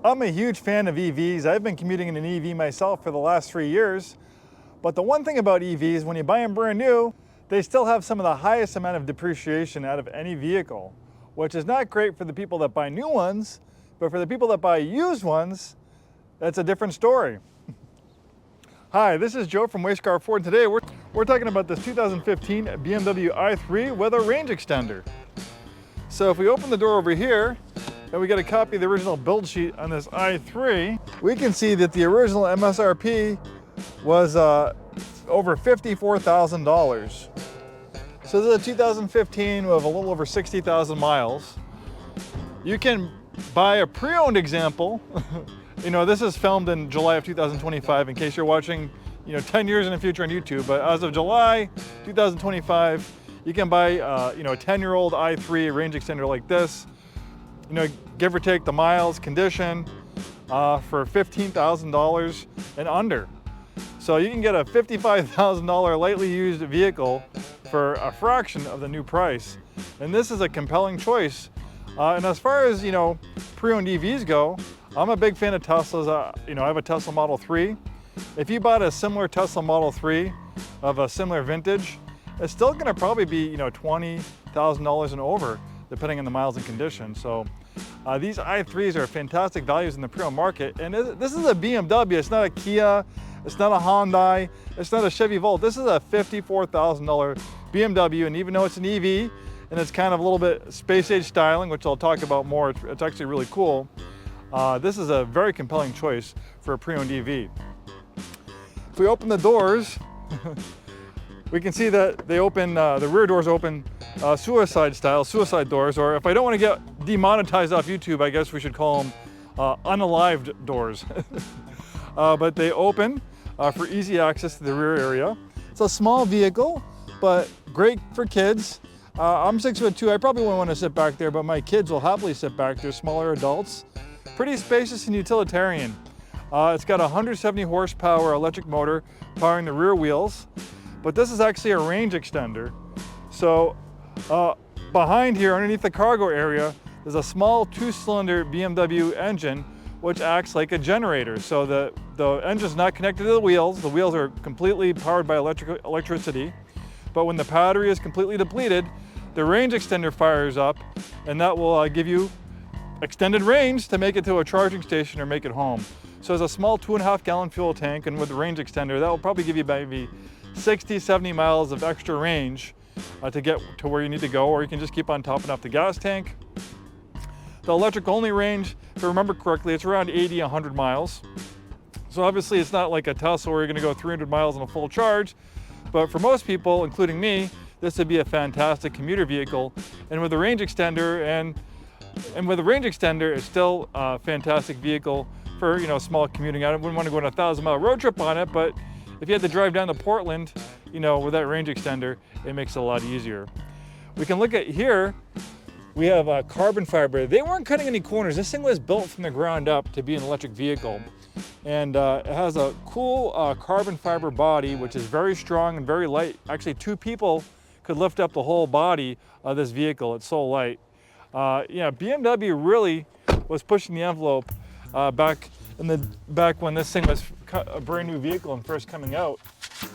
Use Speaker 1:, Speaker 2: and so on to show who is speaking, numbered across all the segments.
Speaker 1: I'm a huge fan of EVs. I've been commuting in an EV myself for the last 3 years. But the one thing about EVs, when you buy them brand new, they still have some of the highest amount of depreciation out of any vehicle, which is not great for the people that buy new ones, but for the people that buy used ones, that's a different story. Hi, this is Joe from Scarff Ford. Today we're talking about this 2015 BMW i3 with a range extender. So if we open the door over here, and we get a copy of the original build sheet on this i3, we can see that the original MSRP was over $54,000. So this is a 2015 with a little over 60,000 miles. You can buy a pre-owned example. You know, this is filmed in July of 2025 in case you're watching, 10 years in the future on YouTube. But as of July 2025, you can buy, a 10-year-old i3 range extender like this. Give or take the miles, condition, for $15,000 and under. So you can get a $55,000 lightly used vehicle for a fraction of the new price. And this is a compelling choice. And as far as, pre-owned EVs go, I'm a big fan of Teslas. I have a Tesla Model 3. If you bought a similar Tesla Model 3 of a similar vintage, it's still gonna probably be, $20,000 and over, depending on the miles and condition. So these i3s are fantastic values in the pre-owned market. And this is a BMW, it's not a Kia, it's not a Hyundai, it's not a Chevy Volt. This is a $54,000 BMW, and even though it's an EV, and it's kind of a little bit space age styling, which I'll talk about more, it's actually really cool. This is a very compelling choice for a pre-owned EV. If we open the doors, we can see that they open, the rear doors open suicide doors, or if I don't want to get demonetized off YouTube, I guess we should call them unalived doors. But they open for easy access to the rear area. It's a small vehicle, but great for kids. I'm 6'2", I probably wouldn't want to sit back there, but my kids will happily sit back there, smaller adults. Pretty spacious and utilitarian. It's got a 170 horsepower electric motor powering the rear wheels. But this is actually a range extender. So behind here, underneath the cargo area, there's a small 2-cylinder BMW engine, which acts like a generator. So the engine's not connected to the wheels. The wheels are completely powered by electricity. But when the battery is completely depleted, the range extender fires up, and that will give you extended range to make it to a charging station or make it home. So it's a small 2.5 gallon fuel tank, and with the range extender, that will probably give you maybe 60, 70 miles of extra range to get to where you need to go, or you can just keep on topping up the gas tank. The electric only range, if I remember correctly, it's around 80, 100 miles. So obviously it's not like a Tesla where you're gonna go 300 miles on a full charge, but for most people, including me, this would be a fantastic commuter vehicle. And with the range extender, and with the range extender, it's still a fantastic vehicle for small commuting. I wouldn't want to go on a 1,000-mile road trip on it, but if you had to drive down to Portland, with that range extender, it makes it a lot easier. We can look at here, we have carbon fiber. They weren't cutting any corners. This thing was built from the ground up to be an electric vehicle. And it has a cool carbon fiber body, which is very strong and very light. Actually, 2 people could lift up the whole body of this vehicle. It's so light. BMW really was pushing the envelope back when this thing was a brand new vehicle and first coming out.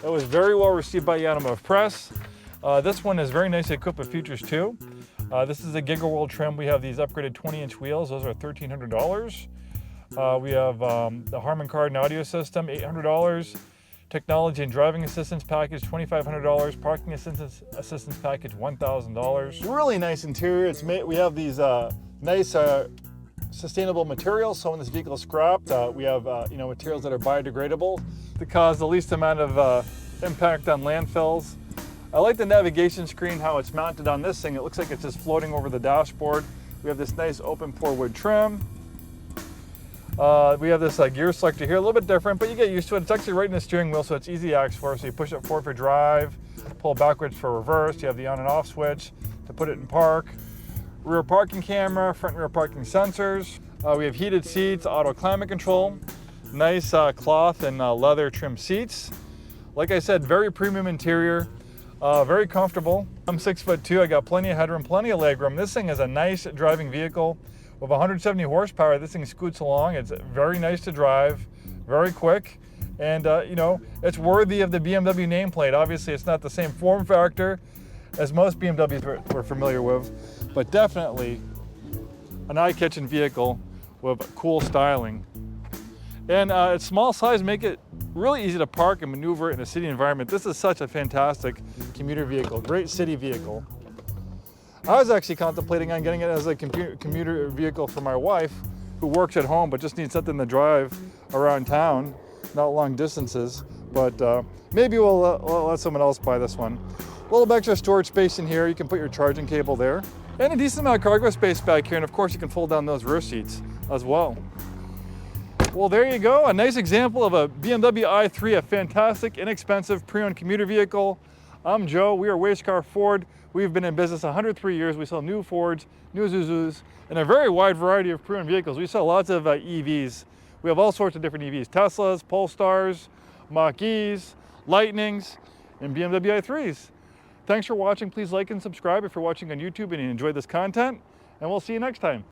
Speaker 1: It was very well received by the automotive press. This one is very nicely equipped with features too. This is a Giga World trim. We have these upgraded 20-inch wheels. Those are $1,300. We have the Harman Kardon audio system, $800. Technology and driving assistance package, $2,500. Parking assistance package, $1,000. Really nice interior. We have these nice sustainable materials. So when this vehicle is scrapped, we have materials that are biodegradable to cause the least amount of impact on landfills. I like the navigation screen, how it's mounted on this thing. It looks like it's just floating over the dashboard. We have this nice open pore wood trim. We have this gear selector here, a little bit different, but you get used to it. It's actually right in the steering wheel, so it's easy to access for. So you push it forward for drive, pull backwards for reverse. You have the on and off switch to put it in park. Rear parking camera, front and rear parking sensors. We have heated seats, auto climate control, nice cloth and leather trim seats. Like I said, very premium interior, very comfortable. I'm 6'2", I got plenty of headroom, plenty of legroom. This thing is a nice driving vehicle With 170 horsepower, this thing scoots along. It's very nice to drive, very quick, and you know, it's worthy of the BMW nameplate. Obviously, it's not the same form factor as most BMWs we're familiar with, but definitely an eye-catching vehicle with cool styling. And its small size make it really easy to park and maneuver in a city environment. This is such a fantastic commuter vehicle, great city vehicle. I was actually contemplating on getting it as a commuter vehicle for my wife, who works at home but just needs something to drive around town, not long distances. But maybe we'll let someone else buy this one. A little bit extra storage space in here. You can put your charging cable there. And a decent amount of cargo space back here. And of course you can fold down those rear seats as well. Well, there you go. A nice example of a BMW i3, a fantastic, inexpensive, pre-owned commuter vehicle. I'm Joe. We are Scarff Ford. We've been in business 103 years. We sell new Fords, new Isuzus, and a very wide variety of pre-owned vehicles. We sell lots of EVs. We have all sorts of different EVs, Teslas, Polestars, Mach-E's, Lightnings, and BMW i3s. Thanks for watching. Please like and subscribe if you're watching on YouTube and you enjoyed this content, and we'll see you next time.